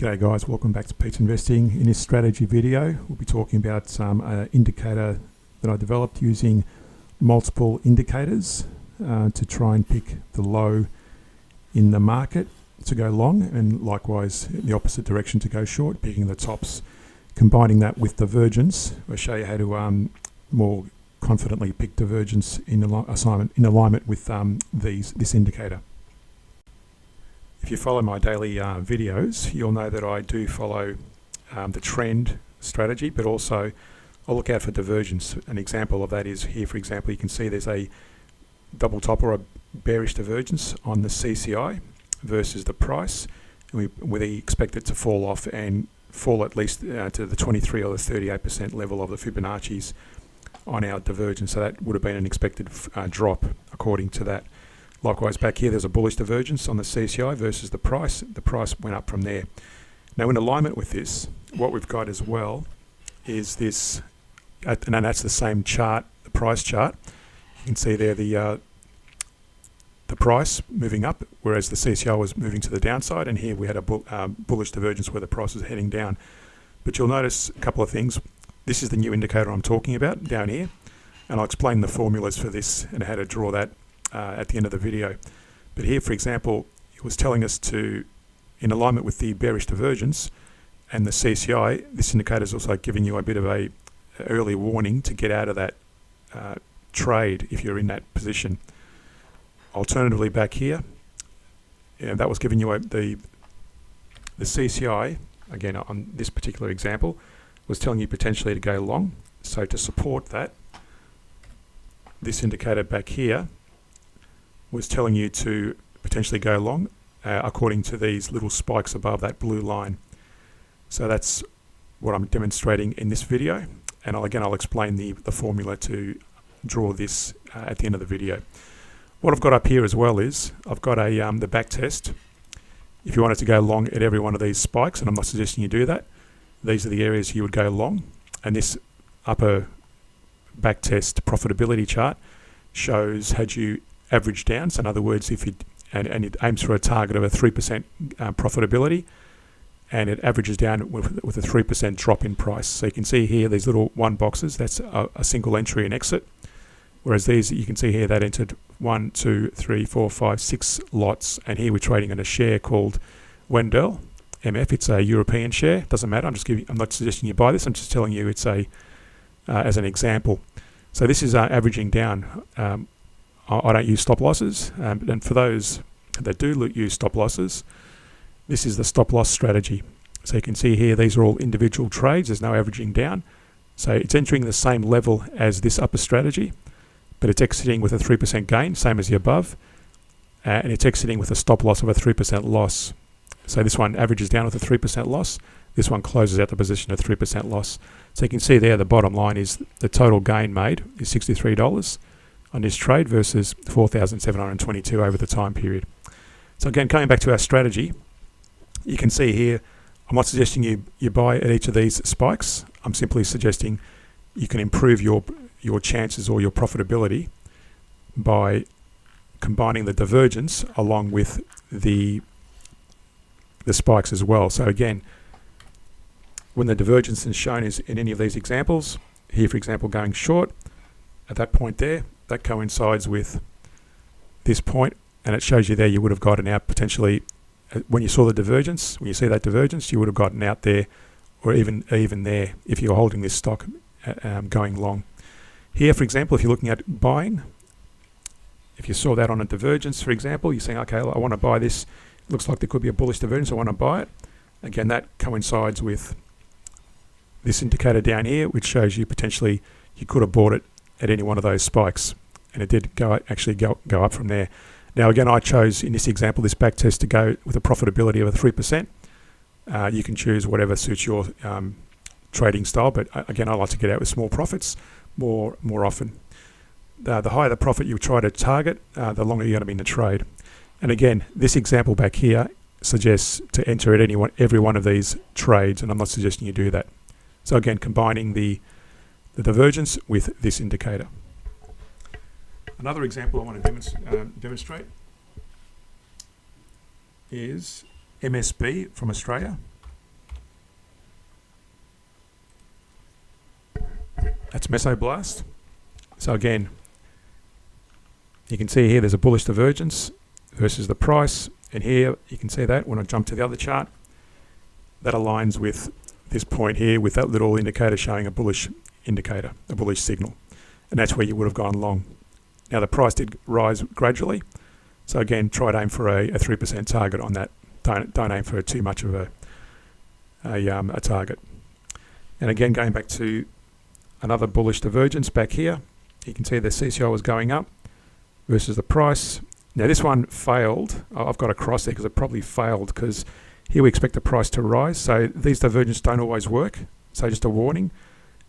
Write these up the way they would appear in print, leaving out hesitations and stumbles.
G'day guys, welcome back to Pete's Investing. In this strategy video, we'll be talking about some indicator that I developed using multiple indicators to try and pick the low in the market to go long, and likewise in the opposite direction to go short, picking the tops. Combining that with divergence, I'll show you how to more confidently pick divergence in alignment with this indicator. If you follow my daily videos, you'll know that I do follow the trend strategy, but also I'll look out for divergence. An example of that is here, for example, you can see there's a double top or a bearish divergence on the CCI versus the price. And we expect it to fall off and fall at least to the 23 or the 38% level of the Fibonacci's on our divergence. So that would have been an expected drop according to that. Likewise, back here, there's a bullish divergence on the CCI versus the price. The price went up from there. Now, in alignment with this, what we've got as well is this, and that's the same chart, the price chart. You can see there the price moving up, whereas the CCI was moving to the downside, and here we had a bullish divergence where the price was heading down. But you'll notice a couple of things. This is the new indicator I'm talking about down here, and I'll explain the formulas for this and how to draw that at the end of the video. But here, for example, it was telling us to, in alignment with the bearish divergence and the CCI, this indicator is also giving you a bit of a early warning to get out of that trade if you're in that position. Alternatively, back here, that was giving you the CCI, again on this particular example, was telling you potentially to go long. So to support that, this indicator back here was telling you to potentially go long according to these little spikes above that blue line. So that's what I'm demonstrating in this video, and I'll explain the formula to draw this at the end of the video. What I've got up here as well is I've got the back test. If you wanted to go long at every one of these spikes, and I'm not suggesting you do that, these are the areas you would go long, and this upper back test profitability chart shows had you average down. So in other words, if it aims for a target of a 3% profitability, and it averages down with a 3% drop in price. So you can see here these little one boxes, that's a single entry and exit, whereas these you can see here that entered 1, 2, 3, 4, 5, 6 lots, and here we're trading in a share called Wendel MF. It's a European share, doesn't matter. I'm not suggesting you buy this. I'm just telling you it's as an example. So this is averaging down. I don't use stop losses, and for those that do use stop losses, this is the stop loss strategy. So you can see here these are all individual trades. There's no averaging down. So it's entering the same level as this upper strategy, but it's exiting with a 3% gain, same as the above, and it's exiting with a stop loss of a 3% loss. So this one averages down with a 3% loss. This one closes out the position at 3% loss. So you can see there the bottom line is the total gain made is $63 on this trade versus 4,722 over the time period. So again, coming back to our strategy, you can see here, I'm not suggesting you buy at each of these spikes. I'm simply suggesting you can improve your chances or your profitability by combining the divergence along with the spikes as well. So again, when the divergence is shown is in any of these examples, here for example going short, at that point there, that coincides with this point, and it shows you there you would have gotten out potentially when you saw the divergence. When you see that divergence, you would have gotten out there, or even there if you're holding this stock going long. Here, for example, if you're looking at buying, if you saw that on a divergence, for example, you're saying, okay, I want to buy this. It looks like there could be a bullish divergence. I want to buy it. Again, that coincides with this indicator down here, which shows you potentially you could have bought it at any one of those spikes, and it did actually go up from there. Now again, I chose in this example this back test to go with a profitability of a 3%. You can choose whatever suits your trading style, but again, I like to get out with small profits more often. The higher the profit you try to target, the longer you're going to be in the trade. And again, this example back here suggests to enter at every one of these trades, and I'm not suggesting you do that. So again, combining the divergence with this indicator. Another example I want to demonstrate is MSB from Australia. That's Mesoblast. So again, you can see here there's a bullish divergence versus the price, and here you can see that when I jump to the other chart, that aligns with this point here with that little indicator showing a bullish indicator, a bullish signal, and that's where you would have gone long. Now the price did rise gradually, so again, try to aim for a 3% target on that. Don't aim for too much of a target. And again, going back to another bullish divergence back here, you can see the CCI was going up versus the price. Now this one failed. I've got a cross there because it probably failed, because here we expect the price to rise. So these divergences don't always work. So just a warning.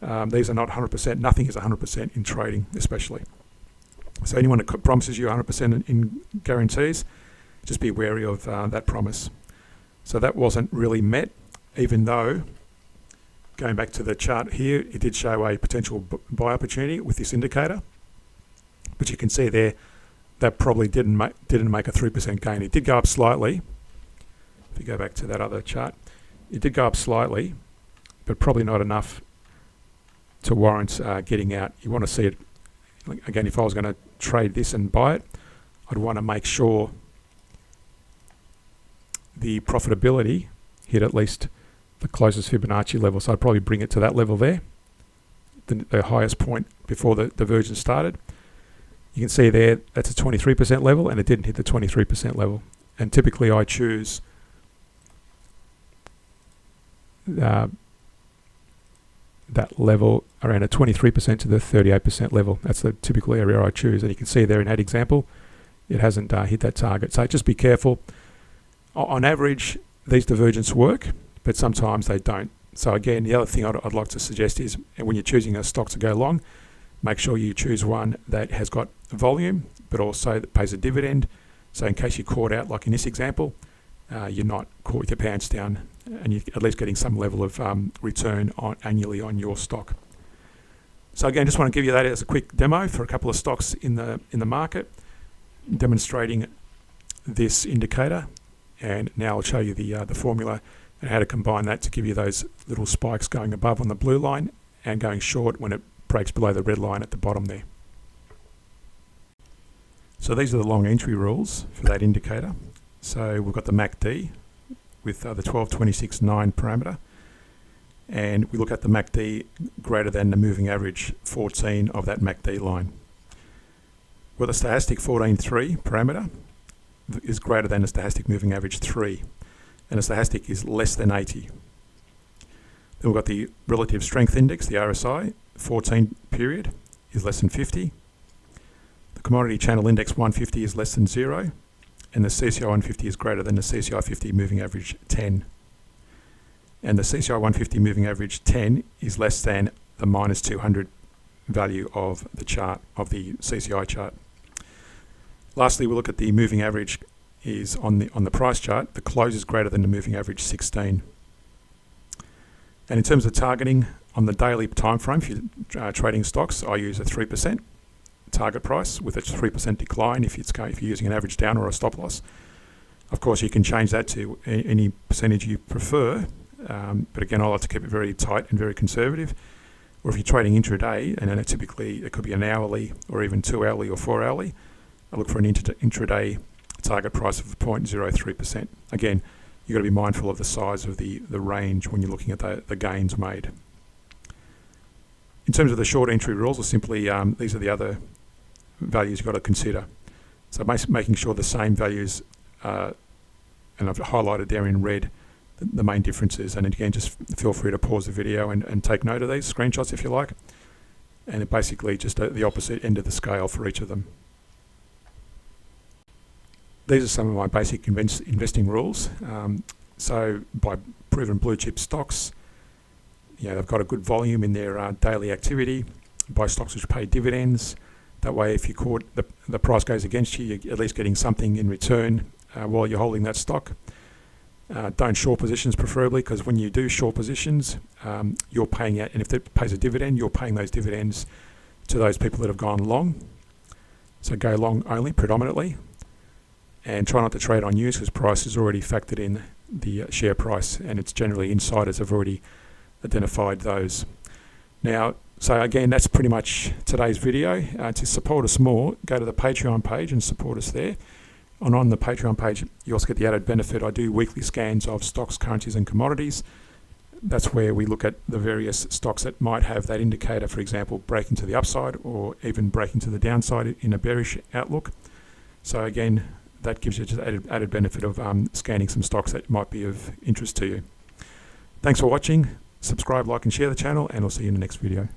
These are not 100%. Nothing is 100% in trading, especially. So anyone that promises you 100% in guarantees, just be wary of that promise. So that wasn't really met, even though, going back to the chart here, it did show a potential buy opportunity with this indicator. But you can see there, that probably didn't make a 3% gain. It did go up slightly. If you go back to that other chart, it did go up slightly, but probably not enough to warrant getting out. You want to see it, again, if I was going to trade this and buy it, I'd want to make sure the profitability hit at least the closest Fibonacci level. So I'd probably bring it to that level there, the highest point before the divergence started. You can see there, that's a 23% level, and it didn't hit the 23% level. And typically I choose that level around a 23% to the 38% level. That's the typical area I choose. And you can see there in that example, it hasn't hit that target. So just be careful. On average, these divergences work, but sometimes they don't. So again, the other thing I'd like to suggest is, when you're choosing a stock to go long, make sure you choose one that has got volume, but also that pays a dividend. So in case you're caught out, like in this example, you're not caught with your pants down, and you're at least getting some level of return annually on your stock. So again, just want to give you that as a quick demo for a couple of stocks in the market, demonstrating this indicator. And now I'll show you the formula and how to combine that to give you those little spikes going above on the blue line and going short when it breaks below the red line at the bottom there. So these are the long entry rules for that indicator. So we've got the MACD with the 12.26.9 parameter, and we look at the MACD greater than the moving average 14 of that MACD line. With a stochastic 14.3 parameter is greater than the stochastic moving average 3, and the stochastic is less than 80. Then we've got the relative strength index, the RSI, 14 period is less than 50. The commodity channel index 150 is less than 0, and the CCI 150 is greater than the CCI 50 moving average 10. And the CCI 150 moving average 10 is less than the minus 200 value of the chart, of the CCI chart. Lastly, we'll look at the moving average is on the price chart. The close is greater than the moving average 16. And in terms of targeting on the daily time frame for trading stocks, I use a 3% target price with a 3% decline if you're using an average down or a stop loss. Of course, you can change that to any percentage you prefer, but again, I like to keep it very tight and very conservative. Or if you're trading intraday, and then typically it could be an hourly or even 2 hourly or 4 hourly, I look for an intraday target price of 0.03%. Again, you've got to be mindful of the size of the range when you're looking at the gains made. In terms of the short entry rules, are simply these are the other values you've got to consider. So making sure the same values, and I've highlighted there in red the main differences. And again, just feel free to pause the video and take note of these screenshots if you like. And it basically just the opposite end of the scale for each of them. These are some of my basic investing rules. So by proven blue chip stocks, they've got a good volume in their daily activity. Buy stocks which pay dividends. That way, if you're caught, the price goes against you, you're at least getting something in return while you're holding that stock. Don't short positions preferably, because when you do short positions, you're paying out, and if it pays a dividend, you're paying those dividends to those people that have gone long. So go long only, predominantly. And try not to trade on news, because price is already factored in the share price, and it's generally insiders have already identified those. Now, So again, that's pretty much today's video. To support us more, go to the Patreon page and support us there. And on the Patreon page, you also get the added benefit. I do weekly scans of stocks, currencies and commodities. That's where we look at the various stocks that might have that indicator, for example, breaking to the upside or even breaking to the downside in a bearish outlook. So again, that gives you just added benefit of scanning some stocks that might be of interest to you. Thanks for watching. Subscribe, like and share the channel, and I'll see you in the next video.